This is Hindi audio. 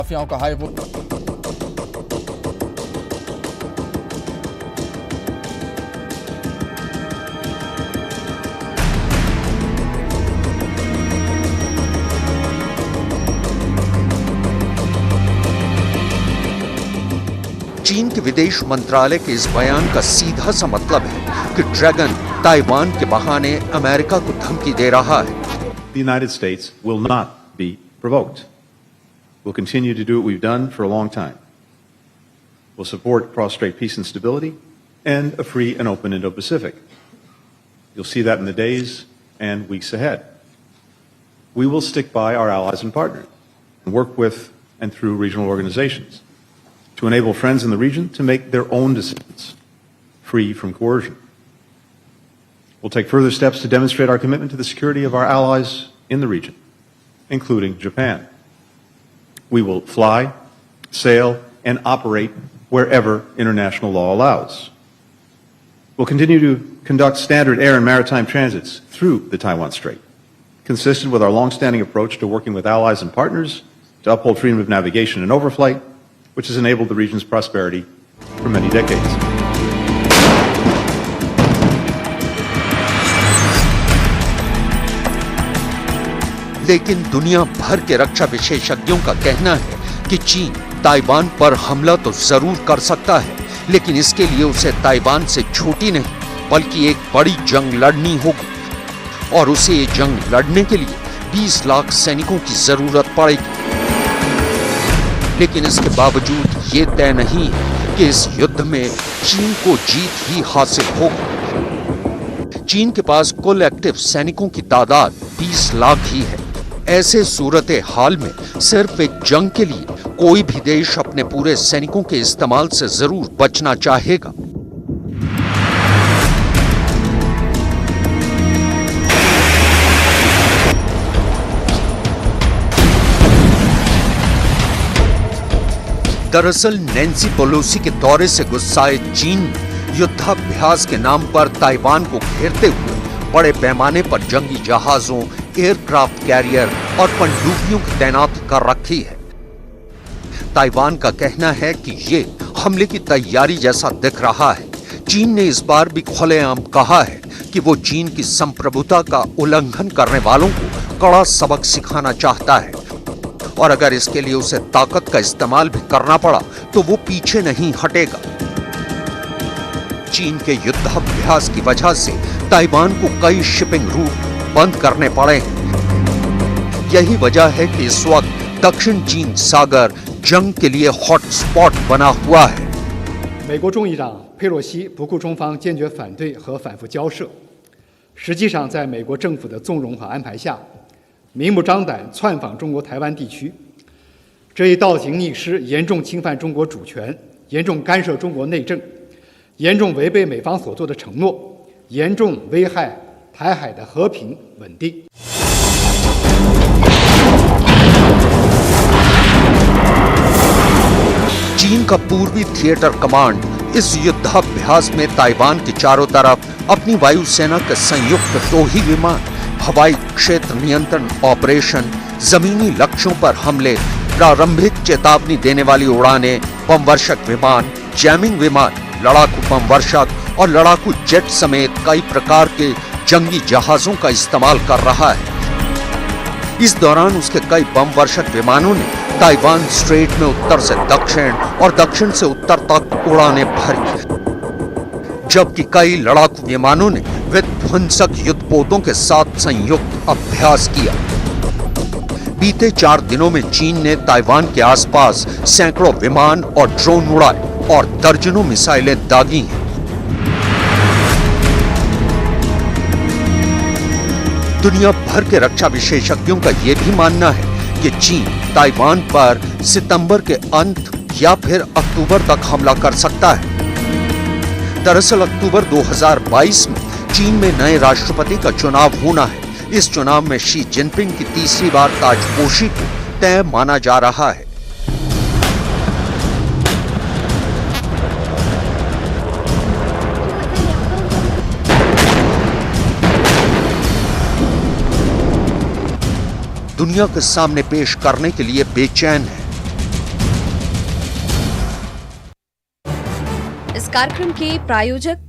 माफियाओं का हाई वो चीन के विदेश मंत्रालय के इस बयान का सीधा सा मतलब है कि ड्रैगन ताइवान के बहाने अमेरिका को धमकी दे रहा है। The United States will not be provoked. We'll continue to do what we've done for a long time. We'll support cross-strait peace and stability and a free and open Indo-Pacific. You'll see that in the days and weeks ahead. We will stick by our allies and partners and work with and through regional organizations to enable friends in the region to make their own decisions, free from coercion. We'll take further steps to demonstrate our commitment to the security of our allies in the region, including Japan. We will fly, sail, and operate wherever international law allows. We'll continue to conduct standard air and maritime transits through the Taiwan Strait, consistent with our long-standing approach to working with allies and partners to uphold freedom of navigation and overflight, which has enabled the region's prosperity for many decades. लेकिन दुनिया भर के रक्षा विशेषज्ञों का कहना है कि चीन ताइवान पर हमला तो जरूर कर सकता है, लेकिन इसके लिए उसे ताइवान से छोटी नहीं बल्कि एक बड़ी जंग लड़नी होगी और उसे ये जंग लड़ने के लिए 20 लाख सैनिकों की जरूरत पड़ेगी। लेकिन इसके बावजूद ये तय नहीं है कि इस युद्ध में चीन को जीत ही हासिल होगी। चीन के पास कुल एक्टिव सैनिकों की तादाद 20 लाख ही है। ऐसे सूरत हाल में सिर्फ एक जंग के लिए कोई भी देश अपने पूरे सैनिकों के इस्तेमाल से जरूर बचना चाहेगा। दरअसल नैन्सी पेलोसी के दौरे से गुस्साए चीन ने युद्धाभ्यास के नाम पर ताइवान को घेरते हुए बड़े पैमाने पर जंगी जहाजों, एयरक्राफ्ट कैरियर और पनडुब्बियों की तैनाती कर रखी है। ताइवान का कहना है कि ये हमले की तैयारी जैसा दिख रहा है। चीन ने इस बार भी खुलेआम कहा है कि वो चीन की संप्रभुता का उल्लंघन करने वालों को कड़ा सबक सिखाना चाहता है और अगर इसके लिए उसे ताकत का इस्तेमाल भी करना पड़ा तो वो पीछे नहीं हटेगा। चीन के युद्धाभ्यास की वजह से ताइवान को कई शिपिंग रूट बंद करने पड़े हैं। यही वजह है कि इस वक्त दक्षिण चीन सागर जंग के लिए हॉटस्पॉट बना हुआ है। 美国众议长佩洛西不顾中方坚决反对和反复交涉，实际上在美国政府的纵容和安排下，明目张胆窜访中国台湾地区，这一倒行逆施，严重侵犯中国主权，严重干涉中国内政，严重违背美方所做的承诺，严重危害台海的和平稳定。चीन का पूर्वी थिएटर कमांड इस युद्धाभ्यास में ताइवान के चारों तरफ अपनी वायुसेना के संयुक्त 2 ही विमान, हवाई क्षेत्र नियंत्रण ऑपरेशन, जमीनी लक्ष्यों पर हमले, प्रारंभिक चेतावनी देने वाली उड़ानें, बमवर्षक विमान, जैमिंग विमान, लड़ाकू बमवर्षक और लड़ाकू जेट समेत कई प्रकार के जंगी जहाजों का इस्तेमाल कर रहा है। इस दौरान उसके कई बमवर्षक विमानों ने ताइवान स्ट्रेट में उत्तर से दक्षिण और दक्षिण से उत्तर तक उड़ानें भरी, जबकि कई लड़ाकू विमानों ने विध्वंसक युद्धपोतों के साथ संयुक्त अभ्यास किया। बीते 4 दिनों में चीन ने ताइवान के आसपास सैकड़ों विमान और ड्रोन उड़ाए और दर्जनों मिसाइलें दागी हैं। दुनिया भर के रक्षा विशेषज्ञों का यह भी मानना है कि चीन ताइवान पर सितंबर के अंत या फिर अक्टूबर तक हमला कर सकता है। दरअसल अक्टूबर 2022 में चीन में नए राष्ट्रपति का चुनाव होना है। इस चुनाव में शी जिनपिंग की तीसरी बार ताजपोशी को तय माना जा रहा है। दुनिया के सामने पेश करने के लिए बेचैन है। इस कार्यक्रम के प्रायोजक